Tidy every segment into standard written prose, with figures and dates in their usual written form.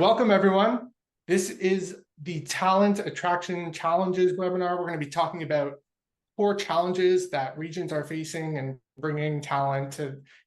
Welcome, everyone. This is the Talent Attraction Challenges webinar. We're going to be talking about 4 challenges that regions are facing and bringing talent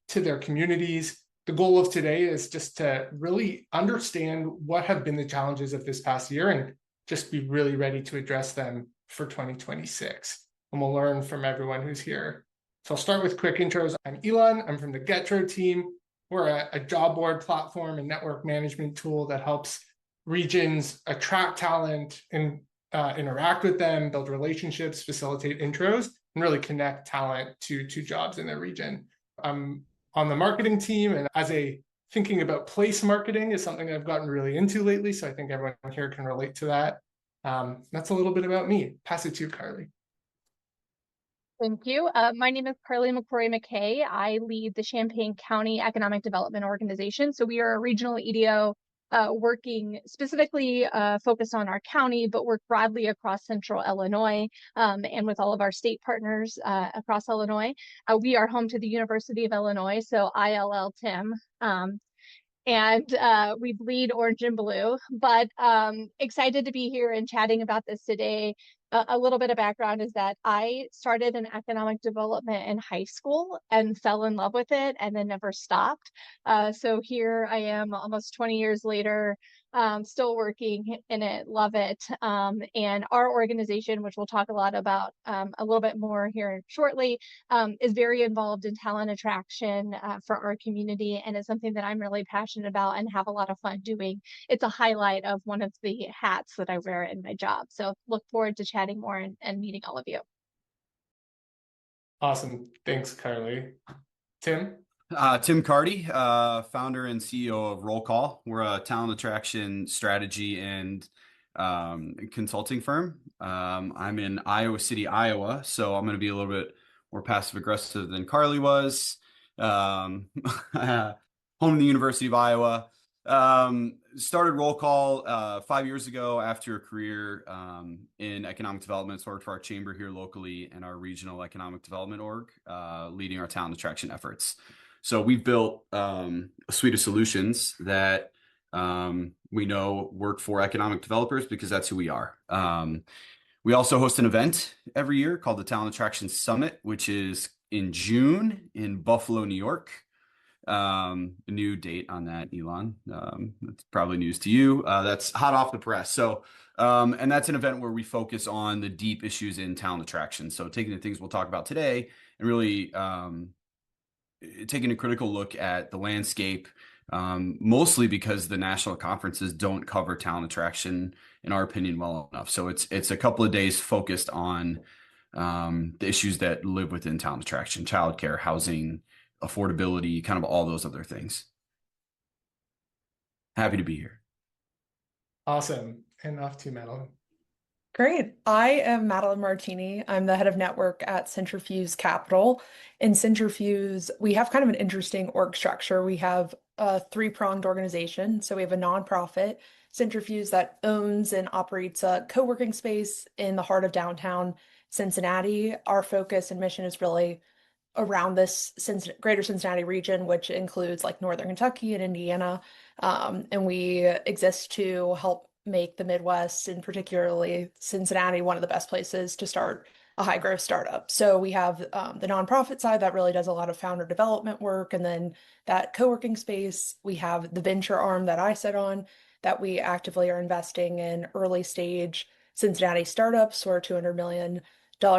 to their communities. The goal of today is just to really understand what have been the challenges of this past year and just be really ready to address them for 2026. And we'll learn from everyone who's here. So I'll start with quick intros. I'm Elan. I'm from the Getro team. We're a job board platform and network management tool that helps regions attract talent and interact with them, build relationships, facilitate intros, and really connect talent to jobs in their region. I'm on the marketing team, and thinking about place marketing is something I've gotten really into lately, so I think everyone here can relate to that. That's a little bit about me. Pass it to you, Carly. Thank you. My name is McCrory-McKay. I lead the Champaign County Economic Development Organization. So we are a regional EDO working specifically focused on our county, but work broadly across central Illinois and with all of our state partners across Illinois. We are home to the University of Illinois, so ILL Tim. And we bleed orange and blue, but excited to be here and chatting about this today. A little bit of background is that I started in economic development in high school and fell in love with it and then never stopped. So here I am almost 20 years later, still working in it, love it. And our organization, which we'll talk a lot about a little bit more here shortly, is very involved in talent attraction for our community, and it's something that I'm really passionate about and have a lot of fun doing. It's a highlight of one of the hats that I wear in my job. So look forward to chatting more and meeting all of you. Awesome. Thanks, Carly. Tim? Tim Carty, founder and CEO of RoleCall. We're a talent attraction strategy and consulting firm. I'm in Iowa City, Iowa, so I'm going to be a little bit more passive aggressive than Carly was. Home to the University of Iowa. Started RoleCall 5 years ago after a career in economic development. So I worked for our chamber here locally and our regional economic development org, leading our talent attraction efforts. So we've built a suite of solutions that we know work for economic developers because that's who we are. We also host an event every year called the Talent Attraction Summit, which is in June in Buffalo, New York. A new date on that, Elan. That's probably news to you. That's hot off the press. So, and that's an event where we focus on the deep issues in talent attraction. So taking the things we'll talk about today and really taking a critical look at the landscape, mostly because the national conferences don't cover talent attraction, in our opinion, well enough. So it's a couple of days focused on the issues that live within talent attraction, childcare, housing, affordability, kind of all those other things. Happy to be here. Awesome. And off to Madeline. Great. I am Madeline Martini. I'm the head of network at Centrifuse Capital. In Centrifuse, we have kind of an interesting org structure. We have a 3-pronged organization. So we have a nonprofit, Centrifuse, that owns and operates a co-working space in the heart of downtown Cincinnati. Our focus and mission is really around this greater Cincinnati region, which includes like Northern Kentucky and Indiana. And we exist to help make the Midwest, and particularly Cincinnati, one of the best places to start a high growth startup. So we have the nonprofit side that really does a lot of founder development work. And then that co-working space, we have the venture arm that I sit on that we actively are investing in early stage Cincinnati startups. We're a $200 million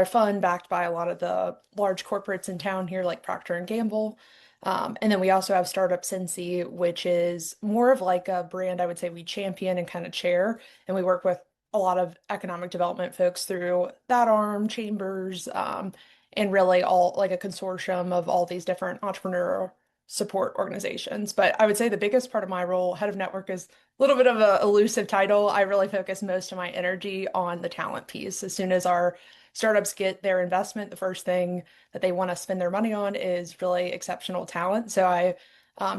fund backed by a lot of the large corporates in town here, like Procter & Gamble. And then we also have Startup Cincy, which is more of like a brand I would say we champion and kind of chair. And we work with a lot of economic development folks through that arm, chambers, and really all like a consortium of all these different entrepreneurial support organizations. But I would say the biggest part of my role, head of network, is a little bit of an elusive title. I really focus most of my energy on the talent piece. As soon as our startups get their investment, the first thing that they want to spend their money on is really exceptional talent. So I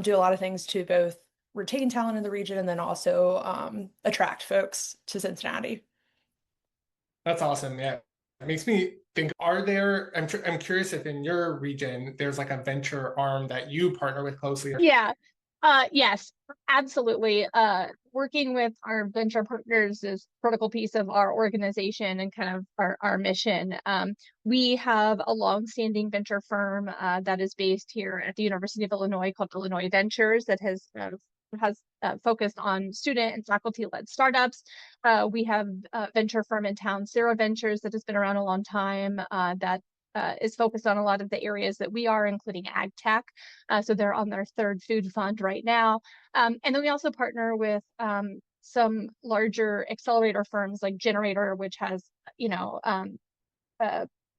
do a lot of things to both retain talent in the region and then also attract folks to Cincinnati. That's awesome. Yeah. It makes me think, I'm curious if in your region, there's like a venture arm that you partner with closely. Yeah. Yes, absolutely. working with our venture partners is a critical piece of our organization and kind of our mission. We have a long-standing venture firm that is based here at the University of Illinois called Illinois Ventures that has focused on student and faculty-led startups. We have a venture firm in town, Sarah Ventures, that has been around a long time that is focused on a lot of the areas that we are, including ag tech. So they're on their third food fund right now. And then we also partner with some larger accelerator firms like Generator, which has,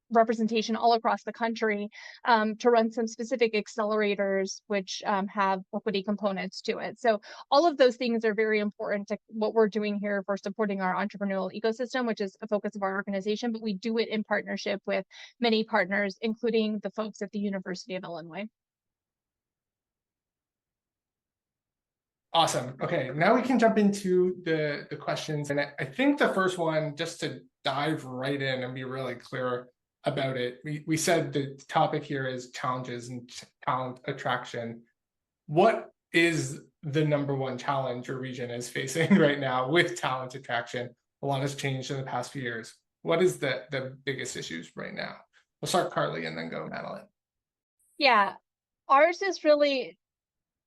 representation all across the country to run some specific accelerators which have equity components to it. So all of those things are very important to what we're doing here for supporting our entrepreneurial ecosystem, which is a focus of our organization, but we do it in partnership with many partners, including the folks at the University of Illinois. Awesome. Okay, now we can jump into the questions. And I think the first one, just to dive right in and be really clear about it, we said the topic here is challenges and talent attraction. What is the number one challenge your region is facing right now with talent attraction? A lot has changed in the past few years. What is the biggest issues right now? We'll start Carly and then go Madeline. Yeah, ours is really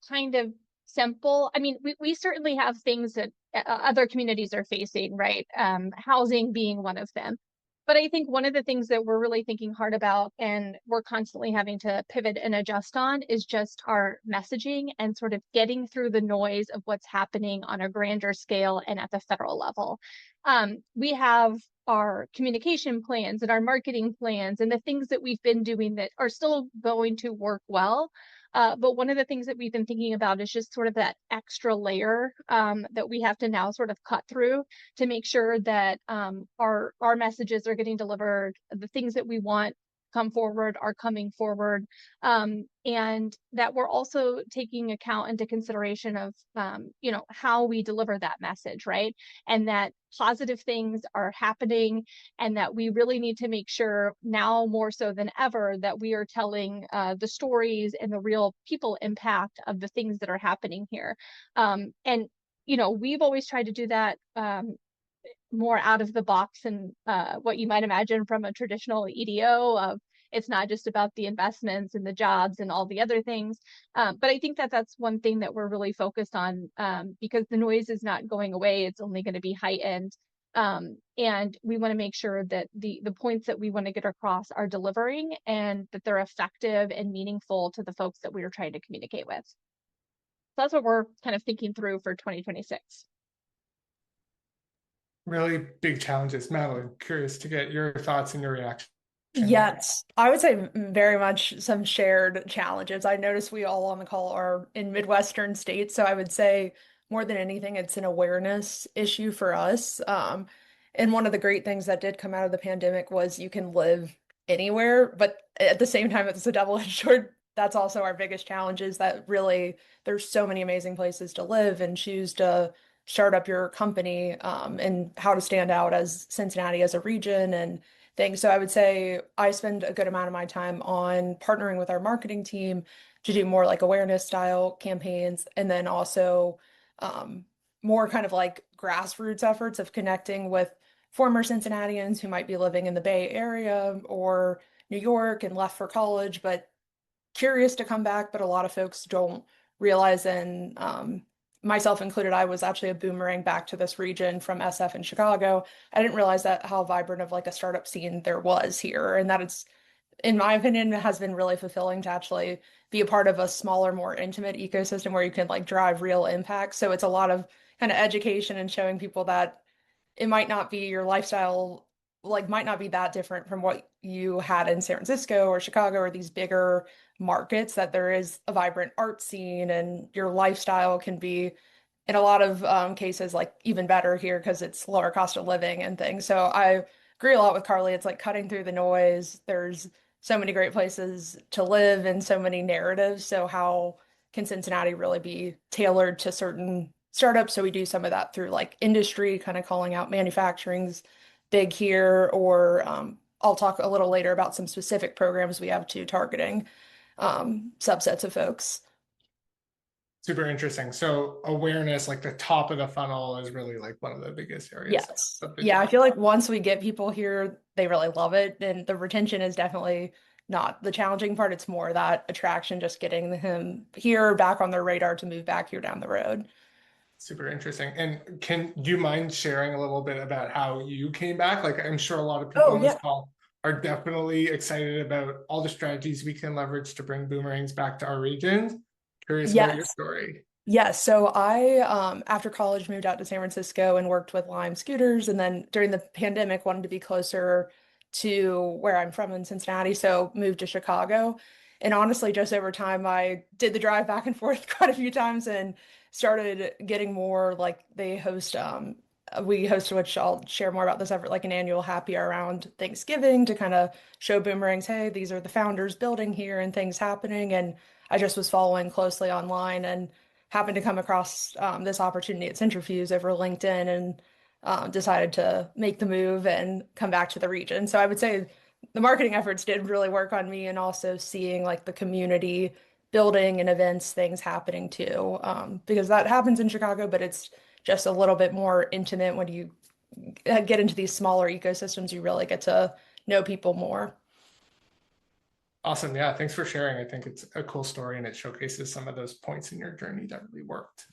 kind of simple. I mean, we certainly have things that other communities are facing, right? Housing being one of them. But I think one of the things that we're really thinking hard about and we're constantly having to pivot and adjust on is just our messaging and sort of getting through the noise of what's happening on a grander scale and at the federal level. We have our communication plans and our marketing plans and the things that we've been doing that are still going to work well. But one of the things that we've been thinking about is just sort of that extra layer that we have to now sort of cut through to make sure that our messages are getting delivered, the things that we want come forward are coming forward, and that we're also taking account into consideration of how we deliver that message, right? And that positive things are happening and that we really need to make sure now more so than ever that we are telling the stories and the real people impact of the things that are happening here. And we've always tried to do that more out of the box and what you might imagine from a traditional EDO of it's not just about the investments and the jobs and all the other things. But I think that that's one thing that we're really focused on because the noise is not going away. It's only going to be heightened. And we want to make sure that the points that we want to get across are delivering and that they're effective and meaningful to the folks that we are trying to communicate with. So that's what we're kind of thinking through for 2026. Really big challenges. Madeline, curious to get your thoughts and your reaction. Yes, I would say very much some shared challenges. I noticed we all on the call are in Midwestern states, so I would say more than anything, it's an awareness issue for us. And one of the great things that did come out of the pandemic was you can live anywhere, but at the same time, it's a double-edged sword. That's also our biggest challenge is that really there's so many amazing places to live and choose to start up your company and how to stand out as Cincinnati as a region and things. So I would say I spend a good amount of my time on partnering with our marketing team to do more like awareness style campaigns and then also more kind of like grassroots efforts of connecting with former Cincinnatians who might be living in the Bay Area or New York and left for college, but curious to come back, but a lot of folks don't realize, and myself included, I was actually a boomerang back to this region from SF in Chicago. I didn't realize that how vibrant of like a startup scene there was here, and that it's, in my opinion, has been really fulfilling to actually be a part of a smaller, more intimate ecosystem where you can like drive real impact. So it's a lot of kind of education and showing people that it might not be your lifestyle, like might not be that different from what you had in San Francisco or Chicago or these bigger markets, that there is a vibrant art scene and your lifestyle can be in a lot of cases like even better here because it's lower cost of living and things. So I agree a lot with Carly. It's like cutting through the noise. There's so many great places to live and so many narratives. So how can Cincinnati really be tailored to certain startups? So we do some of that through like industry, kind of calling out manufacturing's big here, or I'll talk a little later about some specific programs we have to targeting subsets of folks. Super interesting. So awareness, like the top of the funnel, is really like one of the biggest areas Yes. of Yeah, I business. feel like once we get people here, they really love it. And the retention is definitely not the challenging part. It's more that attraction, just getting them here back on their radar to move back here down the road. Super interesting. And do you mind sharing a little bit about how you came back? Like, I'm sure a lot of people Oh, on this yeah. call are definitely excited about all the strategies we can leverage to bring boomerangs back to our regions. Curious about your Yes. story. Yes. So I, after college, moved out to San Francisco and worked with Lime Scooters. And then during the pandemic, wanted to be closer to where I'm from in Cincinnati. So moved to Chicago. And honestly, just over time, I did the drive back and forth quite a few times and started getting more like they host, we hosted, which I'll share more about this effort, like an annual happy hour around Thanksgiving to kind of show boomerangs, hey, these are the founders building here and things happening. And I just was following closely online and happened to come across this opportunity at Centrifuse over LinkedIn and decided to make the move and come back to the region. So I would say the marketing efforts did really work on me and also seeing like the community building and events, things happening too, because that happens in Chicago, but it's just a little bit more intimate when you get into these smaller ecosystems, you really get to know people more. Awesome. Yeah. Thanks for sharing. I think it's a cool story and it showcases some of those points in your journey that really worked.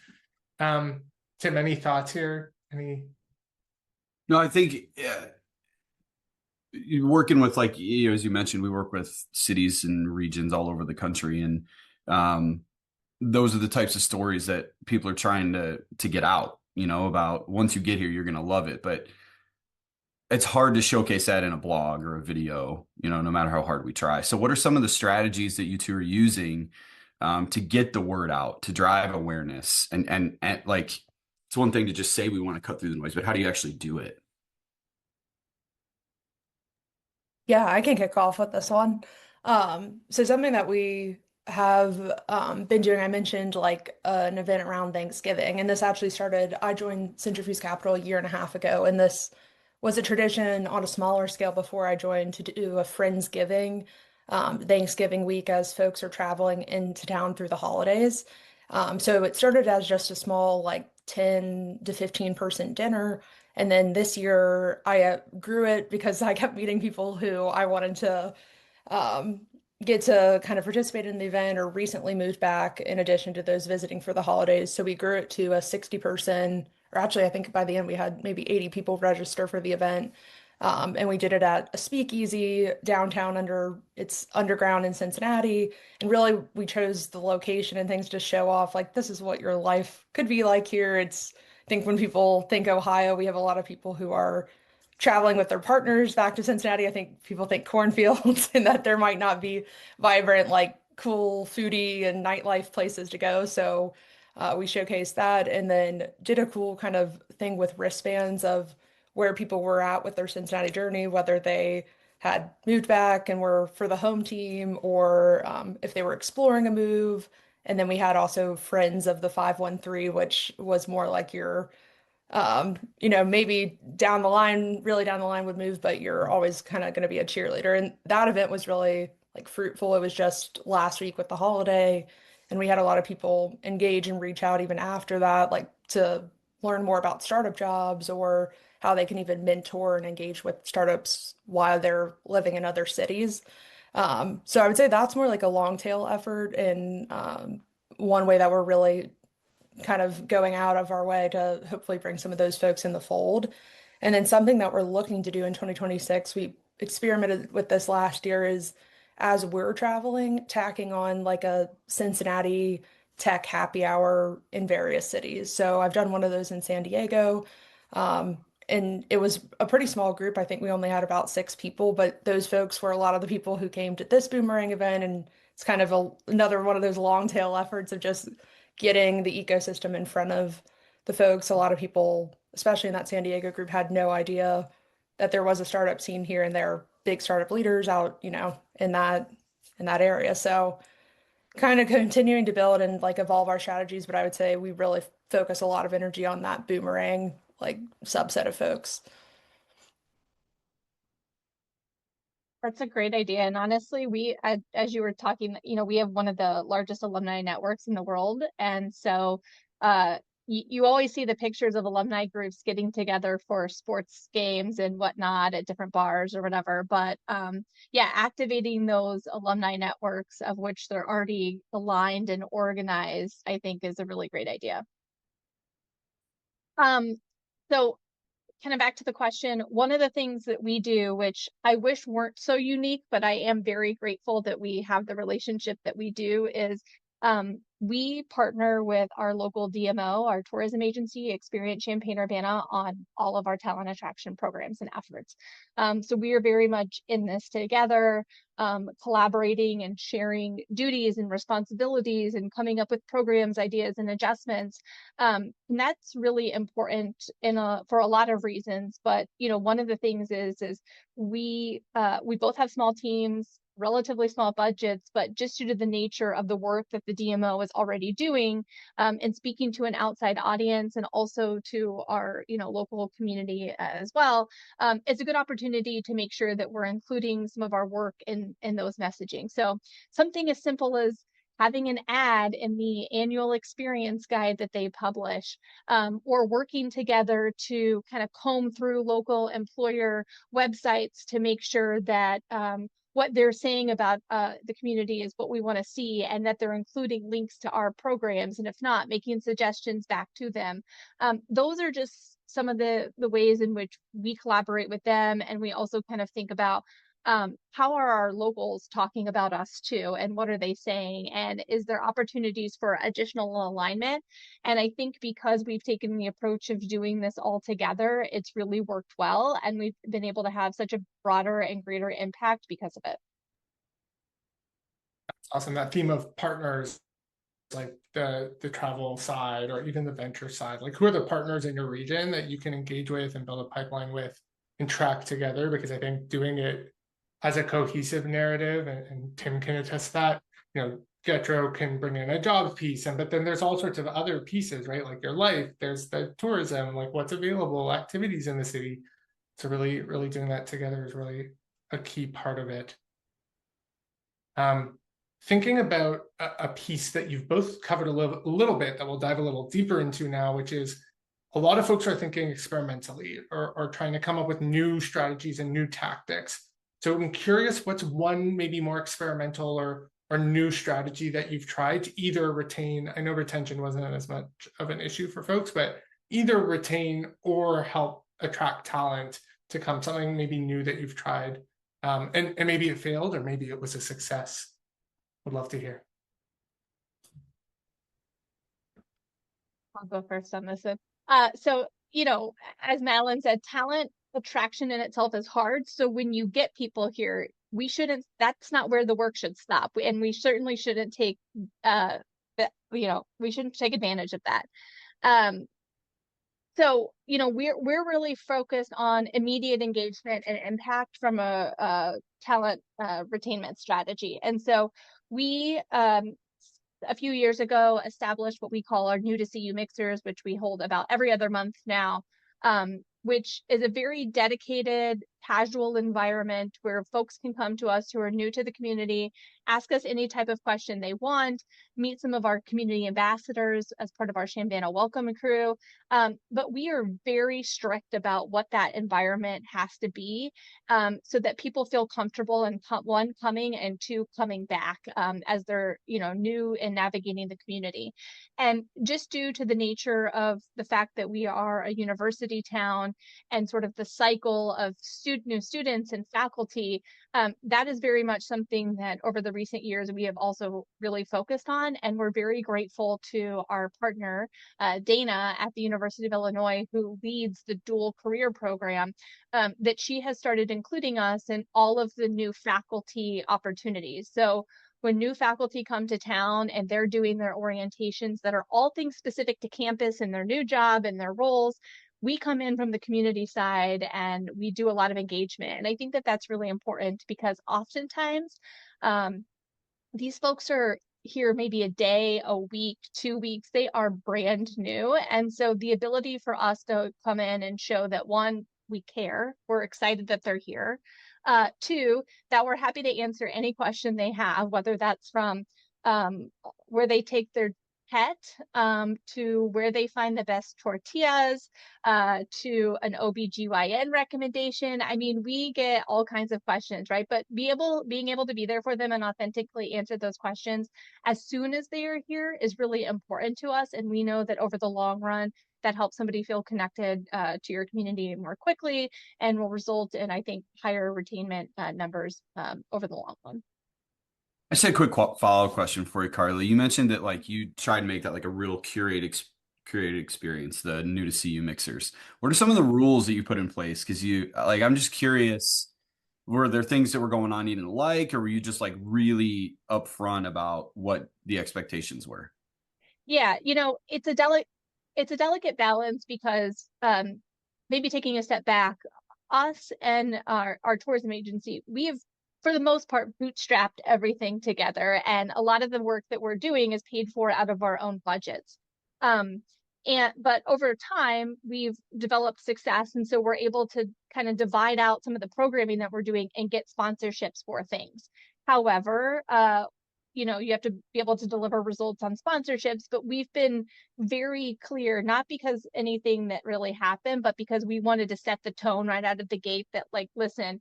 Tim, any thoughts here? Any? No, I think you're working with like as you mentioned, we work with cities and regions all over the country, and those are the types of stories that people are trying to get out. About once you get here, you're going to love it, but it's hard to showcase that in a blog or a video. No matter how hard we try. So, what are some of the strategies that you two are using to get the word out, to drive awareness, and like it's one thing to just say we want to cut through the noise, but how do you actually do it? Yeah, I can kick off with this one. So something that we have been doing, I mentioned like an event around Thanksgiving, and this actually started, I joined Centrifuge Capital a year and a half ago, and this was a tradition on a smaller scale before I joined to do a Friendsgiving, Thanksgiving week as folks are traveling into town through the holidays. So it started as just a small, like 10 to 15 person dinner. And then this year I grew it because I kept meeting people who I wanted to um, get to kind of participate in the event or recently moved back in addition to those visiting for the holidays. So we grew it to a 60 person, or actually, I think by the end we had maybe 80 people register for the event. And we did it at a speakeasy downtown it's underground in Cincinnati. And really, we chose the location and things to show off like this is what your life could be like here. I think when people think Ohio, we have a lot of people who are traveling with their partners back to Cincinnati. I think people think cornfields and that there might not be vibrant, like cool foodie and nightlife places to go. So we showcased that and then did a cool kind of thing with wristbands of where people were at with their Cincinnati journey, whether they had moved back and were for the home team or if they were exploring a move. And then we had also Friends of the 513, which was more like your maybe down the line, really down the line would move, but you're always kind of going to be a cheerleader. And that event was really like fruitful. It was just last week with the holiday, and we had a lot of people engage and reach out even after that, like to learn more about startup jobs or how they can even mentor and engage with startups while they're living in other cities. So I would say that's more like a long tail effort and one way that we're really kind of going out of our way to hopefully bring some of those folks in the fold. And then something that we're looking to do in 2026, we experimented with this last year, is as we're traveling, tacking on like a Cincinnati tech happy hour in various cities. So I've done one of those in San Diego. And it was a pretty small group. I think we only had about 6 people, but those folks were a lot of the people who came to this boomerang event. And it's kind of another one of those long tail efforts of just getting the ecosystem in front of the folks. A lot of people, especially in that San Diego group, had no idea that there was a startup scene here and there are big startup leaders out, in that area. So kind of continuing to build and like evolve our strategies, but I would say we really focus a lot of energy on that boomerang like subset of folks. That's a great idea. And honestly, as you were talking, we have one of the largest alumni networks in the world. And so, you always see the pictures of alumni groups getting together for sports games and whatnot at different bars or whatever. But yeah, activating those alumni networks of which they're already aligned and organized, I think is a really great idea. So kind of back to the question, one of the things that we do, which I wish weren't so unique, but I am very grateful that we have the relationship that we do, is we partner with our local DMO, our tourism agency, Experience Champaign-Urbana, on all of our talent attraction programs and efforts. So we are very much in this together, collaborating and sharing duties and responsibilities and coming up with programs, ideas, and adjustments. And that's really important for a lot of reasons. But one of the things is we both have small teams, relatively small budgets, but just due to the nature of the work that the DMO is already doing, and speaking to an outside audience and also to our local community as well, it's a good opportunity to make sure that we're including some of our work in those messaging. So something as simple as having an ad in the annual experience guide that they publish, or working together to kind of comb through local employer websites to make sure that what they're saying about the community is what we want to see, and that they're including links to our programs, and if not, making suggestions back to them. Those are just some of the ways in which we collaborate with them, and we also kind of think about how are our locals talking about us too, and what are they saying, and is there opportunities for additional alignment? And I think because we've taken the approach of doing this all together, it's really worked well, and we've been able to have such a broader and greater impact because of it. That's awesome. That theme of partners, like the travel side or even the venture side, like who are the partners in your region that you can engage with and build a pipeline with and track together? Because I think doing it as a cohesive narrative, and Tim can attest that, Getro can bring in a job piece, but then there's all sorts of other pieces, right? Like your life, there's the tourism, like what's available, activities in the city. So really, really doing that together is really a key part of it. Thinking about a piece that you've both covered a little bit that we'll dive a little deeper into now, which is a lot of folks are thinking experimentally or trying to come up with new strategies and new tactics. So I'm curious, what's one maybe more experimental or new strategy that you've tried to either retain? I know retention wasn't as much of an issue for folks, but either retain or help attract talent to come, something maybe new that you've tried, and maybe it failed or maybe it was a success. Would love to hear. I'll go first on this one. So, as Madeline said, talent attraction in itself is hard. So when you get people here, that's not where the work should stop. And we certainly shouldn't take, we shouldn't take advantage of that. So, we're really focused on immediate engagement and impact from a talent retainment strategy. And so we, a few years ago, established what we call our new to CU mixers, which we hold about every other month now, which is a very dedicated, casual environment where folks can come to us who are new to the community, ask us any type of question they want, meet some of our community ambassadors as part of our Champaign welcome crew. But we are very strict about what that environment has to be, so that people feel comfortable and one, coming, and two, coming back as they're new and navigating the community. And just due to the nature of the fact that we are a university town and sort of the cycle of new students and faculty, that is very much something that over the recent years we have also really focused on. And we're very grateful to our partner, Dana at the University of Illinois, who leads the dual career program, that she has started including us in all of the new faculty opportunities. So when new faculty come to town and they're doing their orientations that are all things specific to campus and their new job and their roles, we come in from the community side and we do a lot of engagement. And I think that that's really important because oftentimes these folks are here maybe a day, a week, 2 weeks, they are brand new. And so the ability for us to come in and show that, one, we care, we're excited that they're here, Two, that we're happy to answer any question they have, whether that's from where they take their pet, to where they find the best tortillas, to an OBGYN recommendation. I mean, we get all kinds of questions, right? But being able to be there for them and authentically answer those questions as soon as they are here is really important to us. And we know that over the long run, that helps somebody feel connected to your community more quickly and will result in, I think, higher retainment numbers over the long run. I just had a quick follow-up question for you, Carly. You mentioned that like you try to make that like a real curated experience, the new to see you mixers. What are some of the rules that you put in place? Because you like, I'm just curious, were there things that were going on you didn't like, or were you just like really upfront about what the expectations were? Yeah, it's a delicate balance because maybe taking a step back, us and our tourism agency, we have, for the most part, bootstrapped everything together. And a lot of the work that we're doing is paid for out of our own budgets. But over time, we've developed success. And so we're able to kind of divide out some of the programming that we're doing and get sponsorships for things. However, you have to be able to deliver results on sponsorships, but we've been very clear, not because anything that really happened, but because we wanted to set the tone right out of the gate that, like, listen,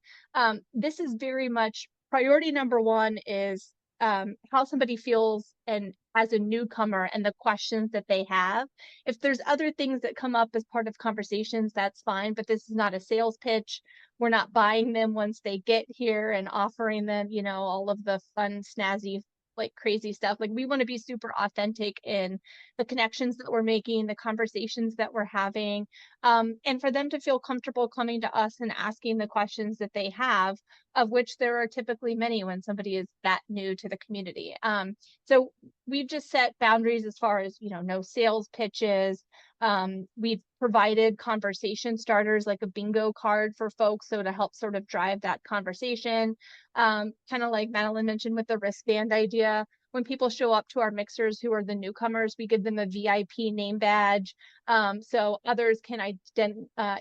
this is very much priority number one is how somebody feels and as a newcomer and the questions that they have. If there's other things that come up as part of conversations, that's fine, but this is not a sales pitch. We're not buying them once they get here and offering them, all of the fun, snazzy, like crazy stuff. Like, we want to be super authentic in the connections that we're making, the conversations that we're having, and for them to feel comfortable coming to us and asking the questions that they have, of which there are typically many when somebody is that new to the community. So we've just set boundaries as far as, no sales pitches. We've provided conversation starters, like a bingo card for folks, so to help sort of drive that conversation. Kind of like Madeline mentioned with the wristband idea. When people show up to our mixers who are the newcomers, we give them a VIP name badge, so others can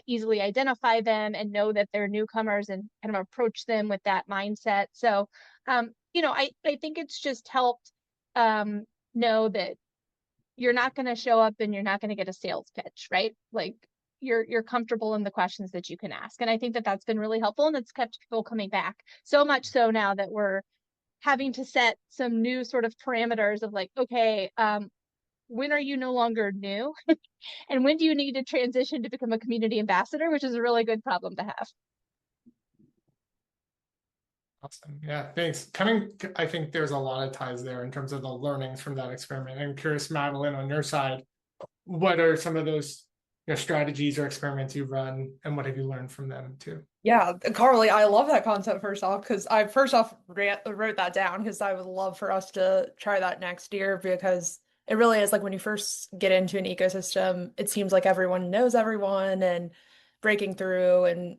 easily identify them and know that they're newcomers and kind of approach them with that mindset. So, I think it's just helped know that you're not going to show up and you're not going to get a sales pitch, right? Like, you're comfortable in the questions that you can ask. And I think that that's been really helpful, and it's kept people coming back. So much so now that we're having to set some new sort of parameters of like, okay, when are you no longer new? And when do you need to transition to become a community ambassador, which is a really good problem to have. Awesome. Yeah, thanks. I think there's a lot of ties there in terms of the learnings from that experiment. I'm curious, Madeline, on your side, what are some of those strategies or experiments you've run, and what have you learned from them too? Yeah, Carly, I love that concept first off, because I wrote that down because I would love for us to try that next year, because it really is like when you first get into an ecosystem, it seems like everyone knows everyone, and breaking through and,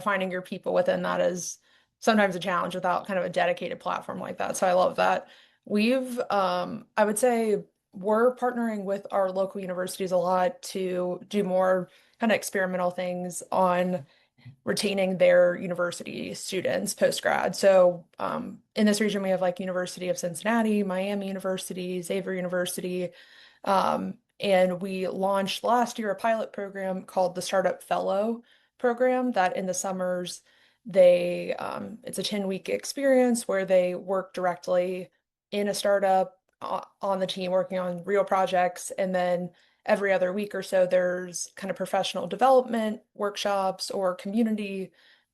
finding your people within that is sometimes a challenge without kind of a dedicated platform like that. So I love that. I would say we're partnering with our local universities a lot to do more kind of experimental things on retaining their university students post-grad. So in this region, we have like University of Cincinnati, Miami University, Xavier University, and we launched last year a pilot program called the Startup Fellow program that in the summers, it's a 10-week experience where they work directly in a startup on the team working on real projects, and then every other week or so, there's kind of professional development workshops or community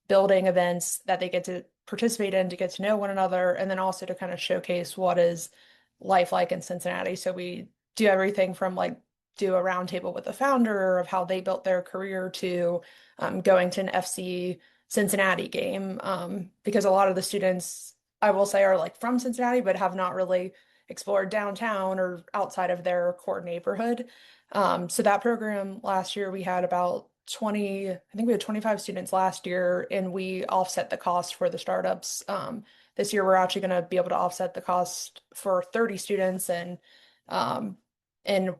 building events that they get to participate in to get to know one another, and then also to kind of showcase what is life like in Cincinnati. So we do everything from like do a roundtable with the founder of how they built their career to going to an FC Cincinnati game, because a lot of the students, I will say, are like from Cincinnati, but have not really explored downtown or outside of their core neighborhood. So that program last year, we had about 20, I think we had 25 students last year, and we offset the cost for the startups. This year, we're actually going to be able to offset the cost for 30 students and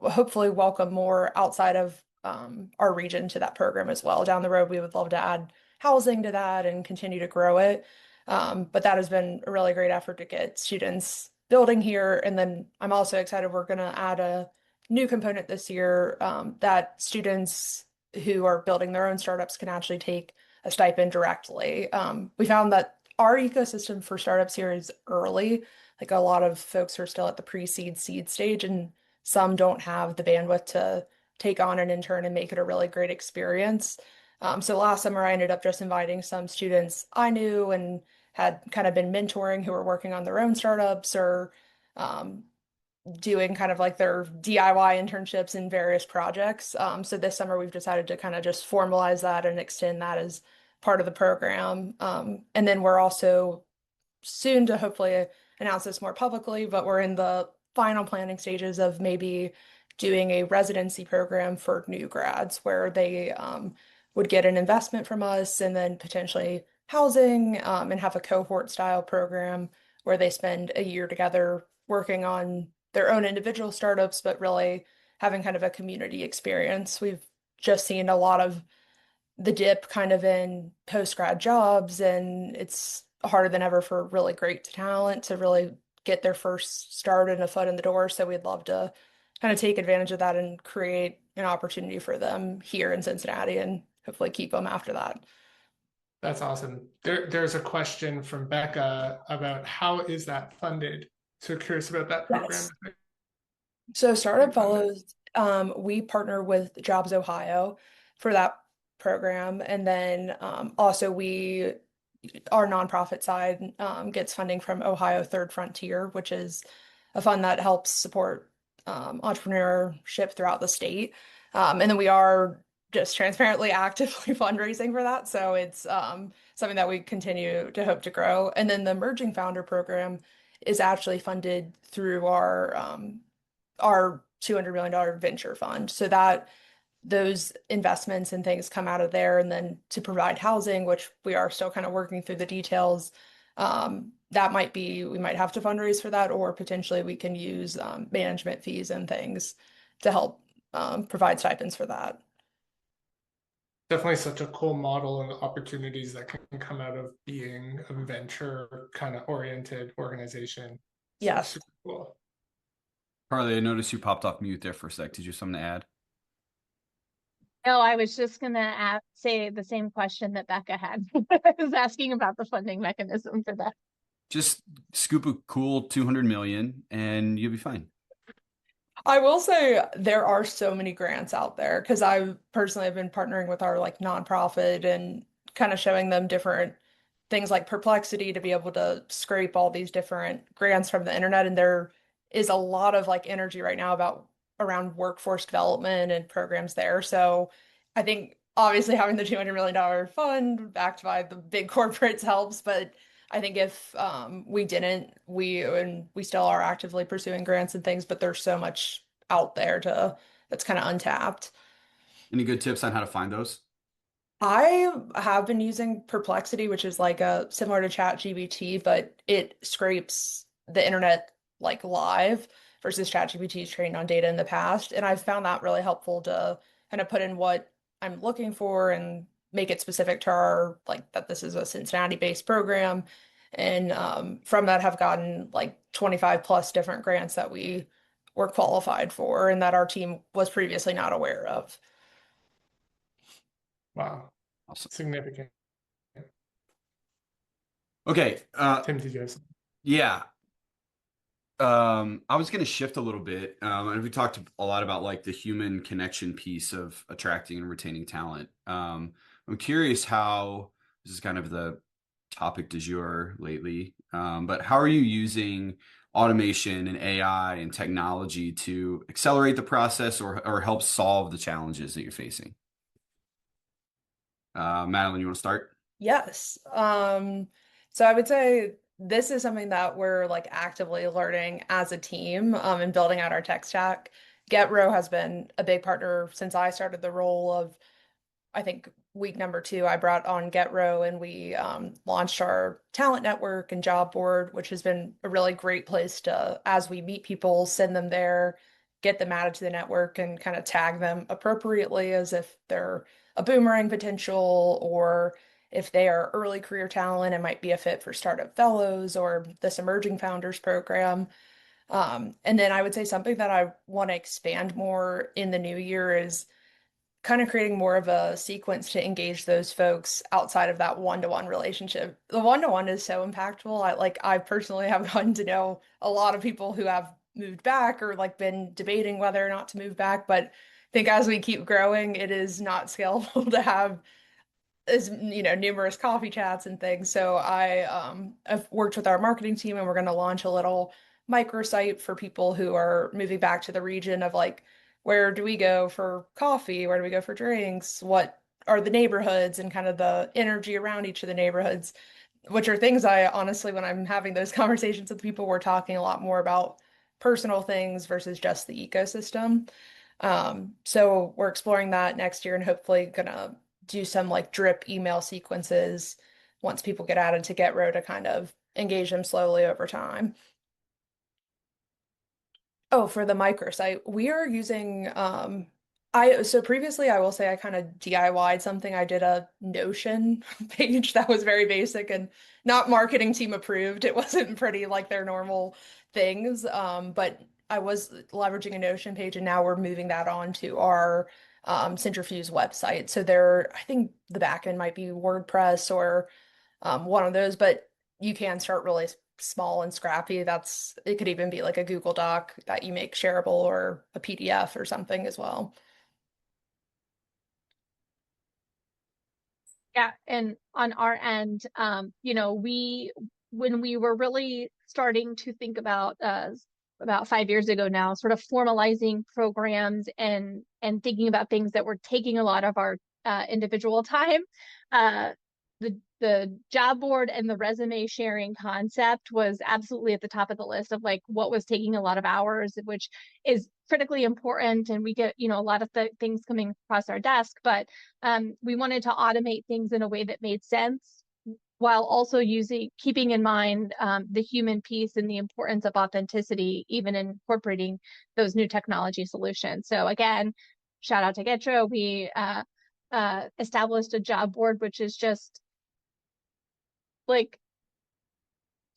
hopefully welcome more outside of our region to that program as well. Down the road, we would love to add housing to that and continue to grow it. But that has been a really great effort to get students building here. And then I'm also excited we're going to add a new component this year that students who are building their own startups can actually take a stipend directly. We found that our ecosystem for startups here is early. Like a lot of folks are still at the pre-seed seed stage, and some don't have the bandwidth to take on an intern and make it a really great experience. So last summer, I ended up just inviting some students I knew and had kind of been mentoring who were working on their own startups or doing kind of like their DIY internships in various projects. So this summer, we've decided to kind of just formalize that and extend that as part of the program. And then we're also soon to hopefully announce this more publicly, but we're in the final planning stages of maybe doing a residency program for new grads where they would get an investment from us and then potentially housing and have a cohort style program where they spend a year together working on their own individual startups, but really having kind of a community experience. We've just seen a lot of the dip kind of in post-grad jobs, and it's harder than ever for really great talent to really get their first start and a foot in the door. So we'd love to kind of take advantage of that and create an opportunity for them here in Cincinnati and hopefully keep them after that. That's awesome. There's a question from Becca about how is that funded? So curious about that program. Yes. So Startup Follows, we partner with Jobs Ohio for that program. And then also our nonprofit side gets funding from Ohio Third Frontier, which is a fund that helps support entrepreneurship throughout the state. And then we are just transparently actively fundraising for that. So it's something that we continue to hope to grow. And then the Emerging Founder Program is actually funded through our $200 million venture fund. So that those investments and things come out of there. And then to provide housing, which we are still kind of working through the details, that might be, we might have to fundraise for that, or potentially we can use management fees and things to help provide stipends for that. Definitely such a cool model and opportunities that can come out of being a venture kind of oriented organization. So Yes. super cool. Carly, I noticed you popped off mute there for a sec. Did you have something to add? No, I was just gonna say the same question that Becca had. I was asking about the funding mechanism for that. Just scoop a cool 200 million and you'll be fine. I will say there are so many grants out there because I personally have been partnering with our like nonprofit and kind of showing them different things like Perplexity to be able to scrape all these different grants from the internet. And there is a lot of like energy right now around workforce development and programs there. So I think obviously having the $200 million fund backed by the big corporates helps, but I think if we didn't, we still are actively pursuing grants and things, but there's so much out there that's kind of untapped. Any good tips on how to find those? I have been using Perplexity, which is like a similar to ChatGPT, but it scrapes the internet like live versus ChatGPT is trained on data in the past. And I've found that really helpful to kind of put in what I'm looking for and make it specific to our like that this is a Cincinnati-based program. And from that have gotten like 25 plus different grants that we were qualified for and that our team was previously not aware of. Wow. Awesome. Significant. Okay. Tim, did you have something? Yeah. I was going to shift a little bit. And we talked a lot about like the human connection piece of attracting and retaining talent. I'm curious how this is kind of the topic du jour lately. But how are you using automation and AI and technology to accelerate the process or help solve the challenges that you're facing? Madeline, you want to start? Yes. So I would say this is something that we're like actively learning as a team and building out our tech stack. Getro has been a big partner since I started the role of, I think, week number 2, I brought on Getro and we launched our talent network and job board, which has been a really great place to, as we meet people, send them there, get them added to the network and kind of tag them appropriately as if they're a boomerang potential or if they are early career talent, it might be a fit for Startup Fellows or this Emerging Founders program. And then I would say something that I want to expand more in the new year is kind of creating more of a sequence to engage those folks outside of that one-to-one relationship. The one-to-one is so impactful. I personally have gotten to know a lot of people who have moved back or like been debating whether or not to move back, but I think as we keep growing, it is not scalable to have as numerous coffee chats and things. So I've worked with our marketing team, and we're going to launch a little microsite for people who are moving back to the region of like, where do we go for coffee? Where do we go for drinks? What are the neighborhoods and kind of the energy around each of the neighborhoods, which are things I honestly, when I'm having those conversations with people, we're talking a lot more about personal things versus just the ecosystem. So we're exploring that next year and hopefully gonna do some like drip email sequences once people get added to Getro to kind of engage them slowly over time. Oh, for the microsite, we are using so previously I will say I kind of DIY'd something. I did a Notion page that was very basic and not marketing team approved. It wasn't pretty like their normal things. But I was leveraging a Notion page, and now we're moving that on to our Centrifuse website. So there, I think the backend might be WordPress or one of those, but you can start really small and scrappy. It could even be like a Google Doc that you make shareable or a PDF or something as well. Yeah, and on our end, when we were really starting to think about 5 years ago now, sort of formalizing programs and thinking about things that were taking a lot of our individual time, the job board and the resume sharing concept was absolutely at the top of the list of like what was taking a lot of hours, which is critically important. And we get, a lot of the things coming across our desk, but we wanted to automate things in a way that made sense while also keeping in mind the human piece and the importance of authenticity, even incorporating those new technology solutions. So again, shout out to Getro. We established a job board, which is just like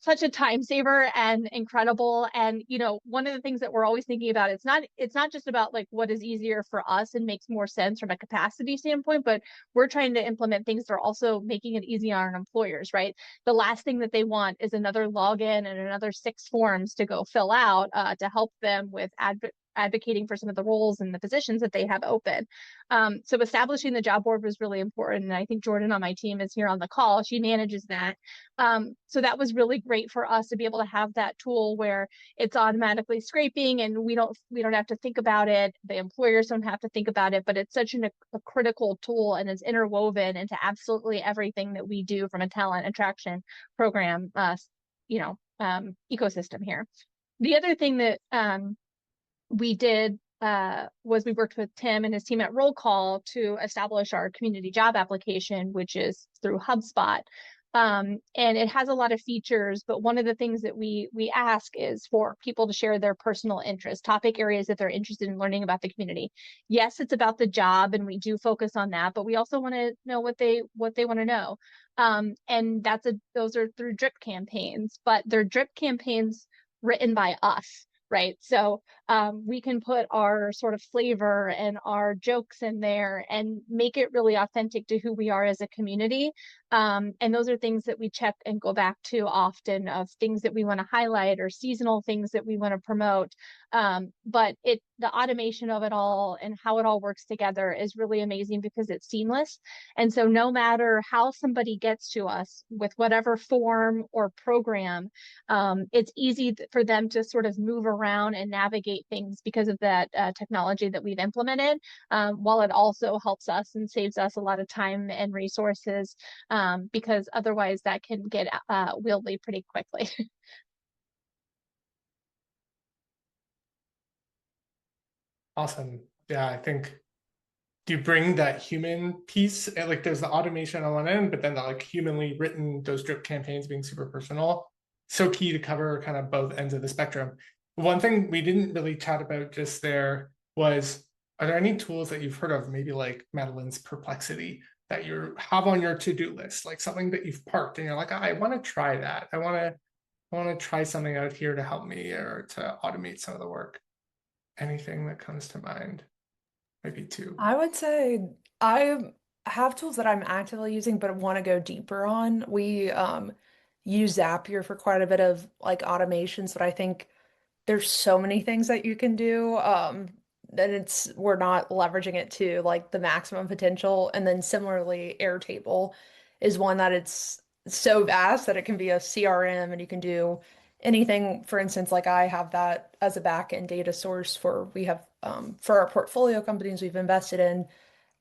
such a time saver and incredible. And one of the things that we're always thinking about, it's not just about like what is easier for us and makes more sense from a capacity standpoint, but we're trying to implement things that are also making it easy on our employers, right? The last thing that they want is another login and another 6 forms to go fill out to help them with advocating for some of the roles and the positions that they have open. So establishing the job board was really important. And I think Jordan on my team is here on the call. She manages that. So that was really great for us to be able to have that tool where it's automatically scraping and we don't have to think about it. The employers don't have to think about it, but it's such a critical tool, and it's interwoven into absolutely everything that we do from a talent attraction program, ecosystem here. The other thing that we did was we worked with Tim and his team at RoleCall to establish our community job application, which is through HubSpot. And it has a lot of features, but one of the things that we ask is for people to share their personal interests, topic areas that they're interested in learning about the community. Yes, it's about the job, and we do focus on that, but we also want to know what they want to know. And those are through drip campaigns, but they're drip campaigns written by us. Right. So we can put our sort of flavor and our jokes in there and make it really authentic to who we are as a community. And those are things that we check and go back to often, of things that we want to highlight or seasonal things that we want to promote. But the automation of it all and how it all works together is really amazing because it's seamless. And so no matter how somebody gets to us with whatever form or program, it's easy for them to sort of move around and navigate things because of that technology that we've implemented, while it also helps us and saves us a lot of time and resources, because otherwise that can get wieldy pretty quickly. Awesome. Yeah, I think you bring that human piece, and like there's the automation on one end, but then the like humanly written, those drip campaigns being super personal. So key to cover kind of both ends of the spectrum. One thing we didn't really chat about just there was, are there any tools that you've heard of, maybe like Madeline's Perplexity, that you have on your to-do list, like something that you've parked and you're like, I want to try that. I want to try something out here to help me or to automate some of the work. Anything that comes to mind? Maybe two. I would say I have tools that I'm actively using, but want to go deeper on. We use Zapier for quite a bit of like automations, but I think there's so many things that you can do. And we're not leveraging it to like the maximum potential. And then similarly, Airtable is one that it's so vast that it can be a CRM and you can do anything. For instance, like I have that as a back-end data source for our portfolio companies we've invested in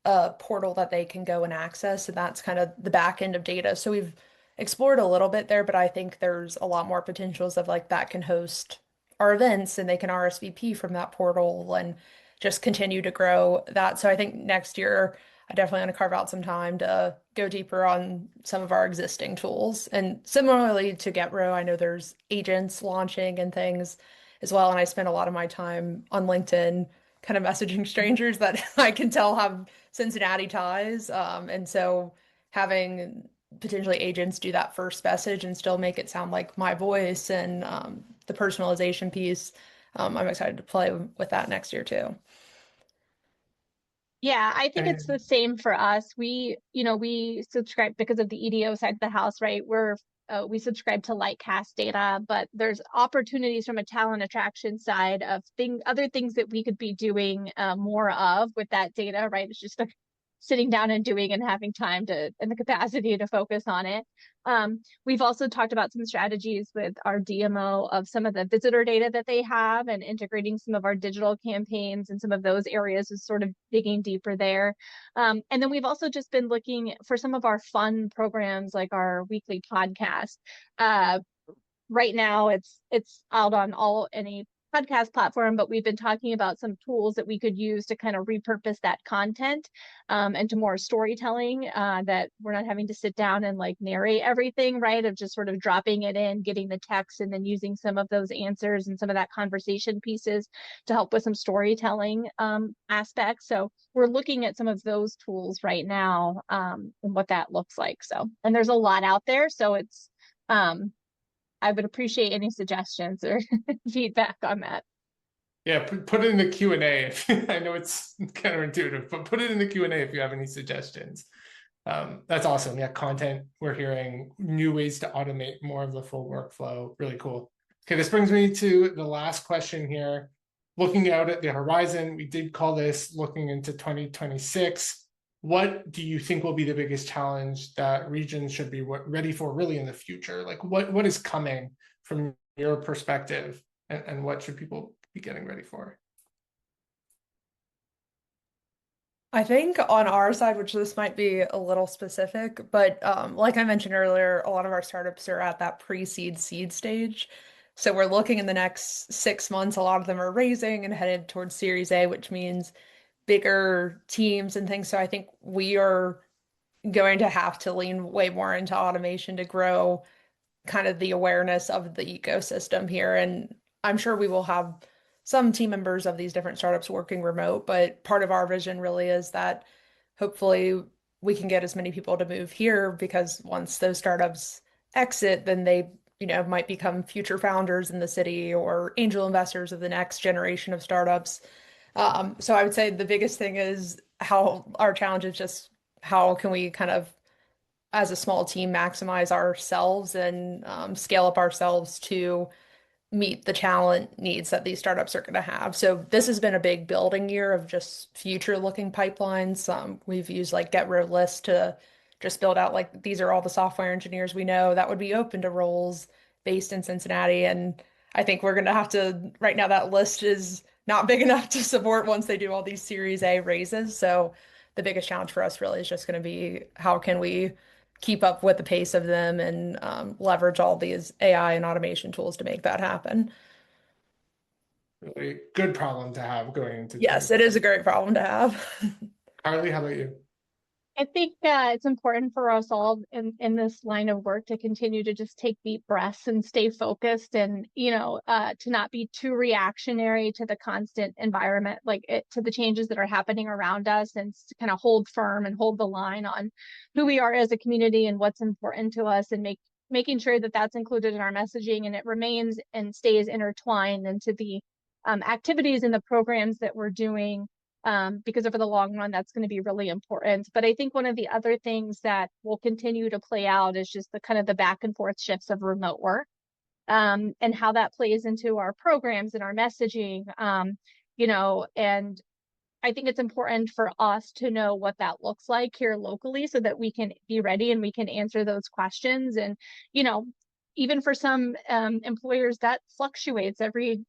a portal that they can go and access, and that's kind of the back end of data. So we've explored a little bit there, but I think there's a lot more potentials of like that can host our events and they can RSVP from that portal and just continue to grow that. So I think next year I definitely want to carve out some time to go deeper on some of our existing tools. And similarly to Getro, I know there's agents launching and things as well. And I spend a lot of my time on LinkedIn kind of messaging strangers that I can tell have Cincinnati ties. And so having potentially agents do that first message and still make it sound like my voice and the personalization piece, I'm excited to play with that next year too. Yeah, I think it's the And same for us. We subscribe because of the EDO side of the house, right? We subscribe to Lightcast data, but there's opportunities from a talent attraction side of other things that we could be doing more of with that data, right? It's just sitting down and doing and having time and the capacity to focus on it. We've also talked about some strategies with our DMO of some of the visitor data that they have and integrating some of our digital campaigns and some of those areas is sort of digging deeper there. And then we've also just been looking for some of our fun programs like our weekly podcast. Right now it's out on any podcast platform, but we've been talking about some tools that we could use to kind of repurpose that content and to more storytelling that we're not having to sit down and like narrate everything, right? Of just sort of dropping it in, getting the text, and then using some of those answers and some of that conversation pieces to help with some storytelling aspects. So we're looking at some of those tools right now and what that looks like. So, and there's a lot out there. So it's, I would appreciate any suggestions or feedback on that. yeah, put it in the Q&A. I know it's counterintuitive, but put it in the Q&A if you have any suggestions. That's awesome. Yeah, content. We're hearing new ways to automate more of the full workflow. Really cool. Okay, this brings me to the last question here. Looking out at the horizon, we did call this looking into 2026. What do you think will be the biggest challenge that regions should be ready for really in the future? Like what is coming from your perspective and what should people be getting ready for? I think on our side, which this might be a little specific, but like I mentioned earlier, a lot of our startups are at that pre-seed seed stage. So we're looking in the next 6 months, a lot of them are raising and headed towards Series A, which means bigger teams and things. So I think we are going to have to lean way more into automation to grow kind of the awareness of the ecosystem here. And I'm sure we will have some team members of these different startups working remote, but part of our vision really is that hopefully we can get as many people to move here because once those startups exit, then they, might become future founders in the city or angel investors of the next generation of startups. So I would say the biggest thing is how our challenge is just how can we kind of, as a small team, maximize ourselves and scale up ourselves to meet the talent needs that these startups are going to have. So this has been a big building year of just future looking pipelines. We've used like Getro list to just build out like these are all the software engineers we know that would be open to roles based in Cincinnati. And I think we're going to have to, right now that list is not big enough to support once they do all these Series A raises. So the biggest challenge for us really is just going to be how can we keep up with the pace of them and leverage all these AI and automation tools to make that happen. Really good problem to have going into Yes, it is a great problem to have. Carly, how about you? I think it's important for us all in this line of work to continue to just take deep breaths and stay focused, and to not be too reactionary to the constant environment, to the changes that are happening around us, and to kind of hold firm and hold the line on who we are as a community and what's important to us, and making sure that that's included in our messaging, and it remains and stays intertwined into the activities and the programs that we're doing. Because over the long run, that's going to be really important. But I think one of the other things that will continue to play out is just the kind of the back and forth shifts of remote work, and how that plays into our programs and our messaging. And I think it's important for us to know what that looks like here locally so that we can be ready and we can answer those questions. And, even for some employers, that fluctuates every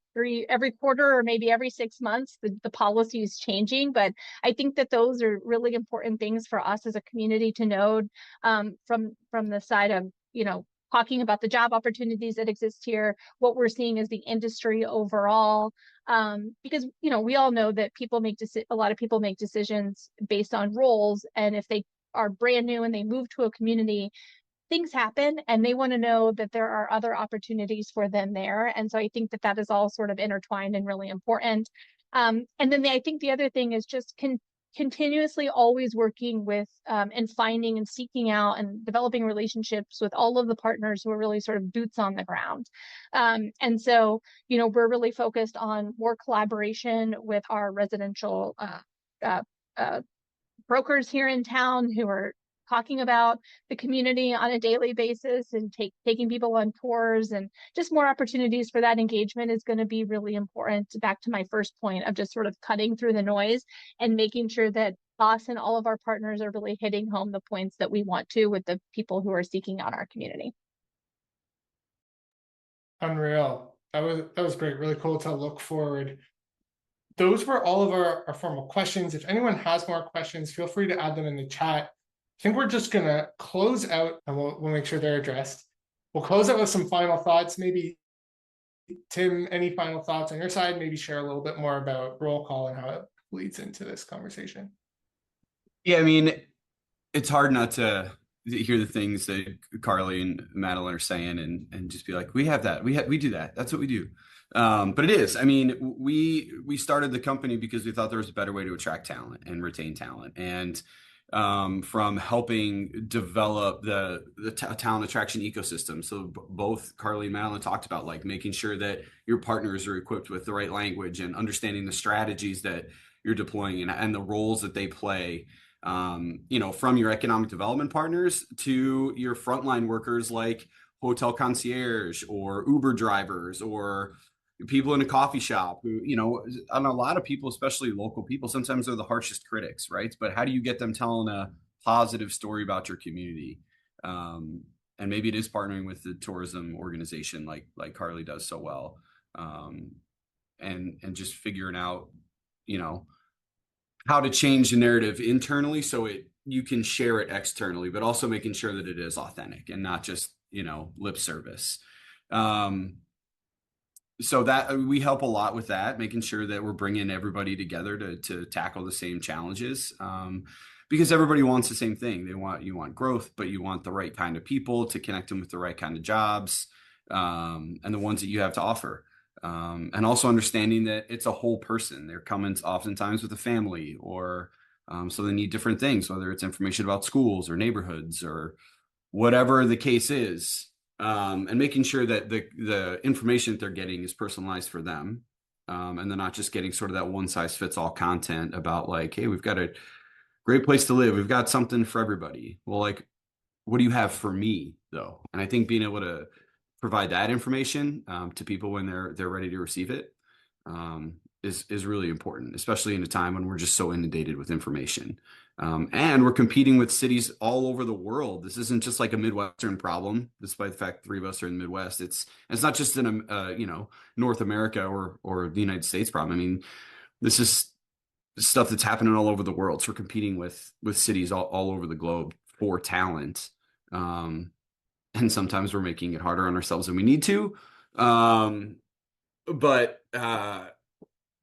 quarter or maybe every 6 months. The policy is changing, but I think that those are really important things for us as a community to know, from the side of talking about the job opportunities that exist here, what we're seeing as the industry overall, because we all know that a lot of people make decisions based on roles, and if they are brand new and they move to a community, things happen, and they want to know that there are other opportunities for them there. And so I think that is all sort of intertwined and really important. And then I think the other thing is just continuously always working with and finding and seeking out and developing relationships with all of the partners who are really sort of boots on the ground. And so, we're really focused on more collaboration with our residential brokers here in town who are talking about the community on a daily basis and taking people on tours, and just more opportunities for that engagement is going to be really important. Back to my first point of just sort of cutting through the noise and making sure that us and all of our partners are really hitting home the points that we want to with the people who are seeking out our community. Unreal. That was great. Really cool to look forward. Those were all of our formal questions. If anyone has more questions, feel free to add them in the chat. I think we're just going to close out, and we'll make sure they're addressed. We'll close out with some final thoughts. Maybe, Tim, any final thoughts on your side? Maybe share a little bit more about roll call and how it leads into this conversation. Yeah, I mean, it's hard not to hear the things that Carly and Madeline are saying and just be like, we have that. We do that. That's what we do. But it is. I mean, we started the company because we thought there was a better way to attract talent and retain talent. And from helping develop the talent attraction ecosystem. So both Carly and Madeline talked about like making sure that your partners are equipped with the right language and understanding the strategies that you're deploying and the roles that they play, from your economic development partners to your frontline workers like hotel concierge or Uber drivers or people in a coffee shop who, and a lot of people, especially local people, sometimes they're the harshest critics, right? But how do you get them telling a positive story about your community? And maybe it is partnering with the tourism organization like Carly does so well. And just figuring out, how to change the narrative internally so you can share it externally, but also making sure that it is authentic and not just, lip service. So that we help a lot with that, making sure that we're bringing everybody together to tackle the same challenges, because everybody wants the same thing. You want growth, but you want the right kind of people to connect them with the right kind of jobs, and the ones that you have to offer. And also understanding that it's a whole person. They're coming oftentimes with a family, or so they need different things, whether it's information about schools or neighborhoods or whatever the case is. And making sure that the information that they're getting is personalized for them. And they're not just getting sort of that one size fits all content about like, hey, we've got a great place to live. We've got something for everybody. Well, like, what do you have for me though? And I think being able to provide that information to people when they're ready to receive it is really important, especially in a time when we're just so inundated with information. And we're competing with cities all over the world. This isn't just like a Midwestern problem, despite the fact 3 of us are in the Midwest. It's not just in North America or the United States problem. I mean, this is stuff that's happening all over the world. So we're competing with cities all over the globe for talent. And sometimes we're making it harder on ourselves than we need to. But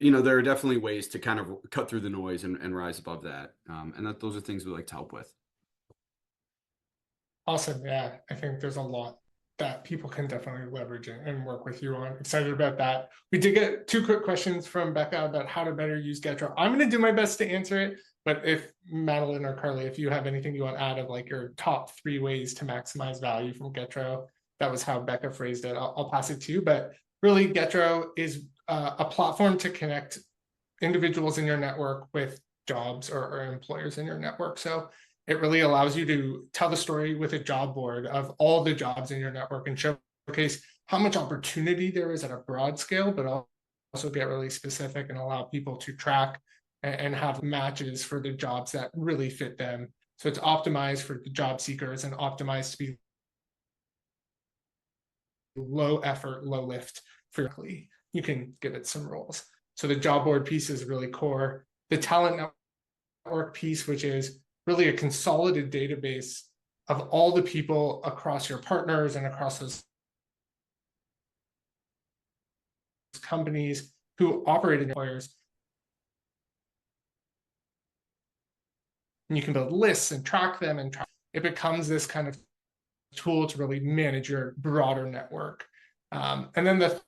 there are definitely ways to kind of cut through the noise and rise above that. And those are things we like to help with. Awesome. Yeah, I think there's a lot that people can definitely leverage and work with you on. Excited about that. We did get 2 quick questions from Becca about how to better use Getro. I'm going to do my best to answer it, but if Madeline or Carly, if you have anything you want to add of like your top 3 ways to maximize value from Getro, that was how Becca phrased it. I'll pass it to you. But really, Getro is a platform to connect individuals in your network with jobs or employers in your network. So it really allows you to tell the story with a job board of all the jobs in your network and showcase how much opportunity there is at a broad scale, but also get really specific and allow people to track and have matches for the jobs that really fit them. So it's optimized for the job seekers and optimized to be low effort, low lift for you can give it some roles. So the job board piece is really core. The talent network piece, which is really a consolidated database of all the people across your partners and across those companies who operate in employers. And you can build lists and track them, and it becomes this kind of tool to really manage your broader network. And then the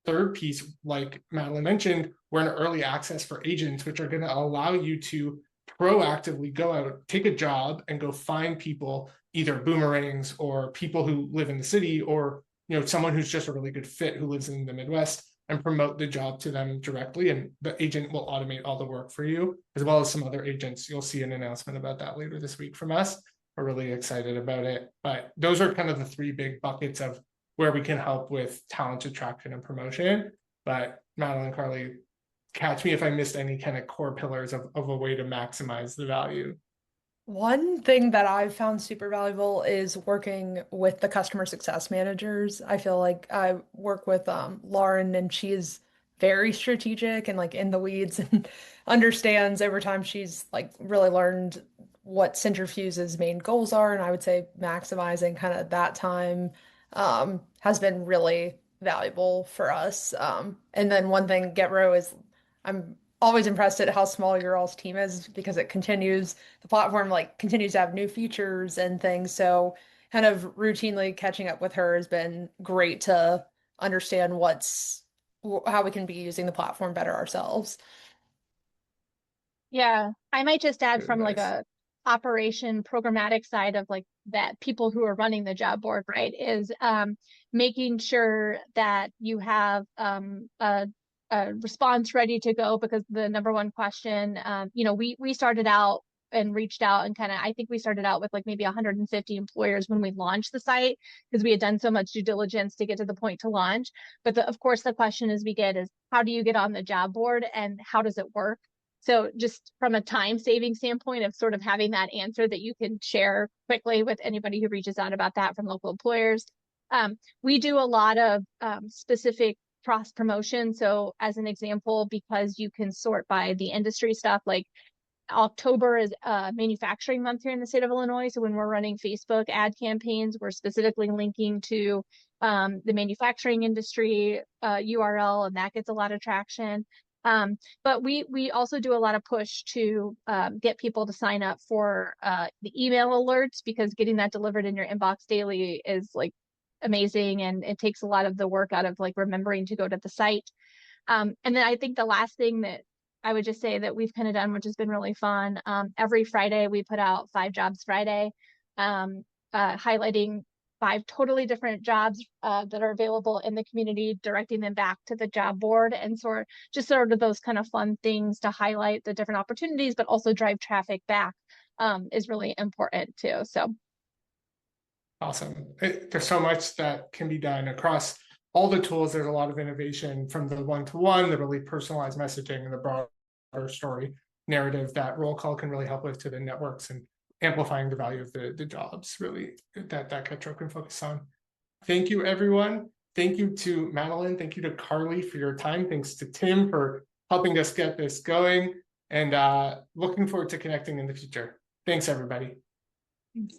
third piece, like Madeline mentioned, we're in early access for agents, which are going to allow you to proactively go out, take a job, and go find people, either boomerangs or people who live in the city, or someone who's just a really good fit who lives in the Midwest, and promote the job to them directly. And the agent will automate all the work for you, as well as some other agents. You'll see an announcement about that later this week from us. We're really excited about it. But those are kind of the 3 big buckets of where we can help with talent attraction and promotion. But Madeline, Carly, catch me if I missed any kind of core pillars of a way to maximize the value. One thing that I've found super valuable is working with the customer success managers. I feel like I work with Lauren, and she's very strategic and like in the weeds and understands over time. She's like really learned what Centrifuge's main goals are, and I would say maximizing kind of that time has been really valuable for us. And then one thing, Getro, is I'm always impressed at how small your all's team is, because the platform like continues to have new features and things. So kind of routinely catching up with her has been great to understand how we can be using the platform better ourselves. Yeah, I might just add from like Nice. a operation programmatic side of like that people who are running the job board, right, is making sure that you have a response ready to go, because the number one question, we started out and reached out and I think we started out with like maybe 150 employers when we launched the site, because we had done so much due diligence to get to the point to launch. But of course, the question we get is, how do you get on the job board and how does it work? So just from a time saving standpoint of sort of having that answer that you can share quickly with anybody who reaches out about that from local employers. We do a lot of specific cross promotion. So as an example, because you can sort by the industry stuff, like October is manufacturing month here in the state of Illinois. So when we're running Facebook ad campaigns, we're specifically linking to the manufacturing industry URL, and that gets a lot of traction. But we also do a lot of push to get people to sign up for the email alerts, because getting that delivered in your inbox daily is like amazing, and it takes a lot of the work out of like remembering to go to the site. And then I think the last thing that I would just say that we've kind of done, which has been really fun, every Friday we put out 5 Jobs Friday, highlighting 5 totally different jobs that are available in the community, directing them back to the job board, and sort of those kind of fun things to highlight the different opportunities, but also drive traffic back is really important too. So Awesome. There's so much that can be done across all the tools. There's a lot of innovation from the one-to-one, the really personalized messaging, and the broader story narrative that RoleCall can really help with, to the networks and amplifying the value of the jobs, really, that Getro can focus on. Thank you, everyone. Thank you to Madeline. Thank you to Carly for your time. Thanks to Tim for helping us get this going, and looking forward to connecting in the future. Thanks, everybody. thanks.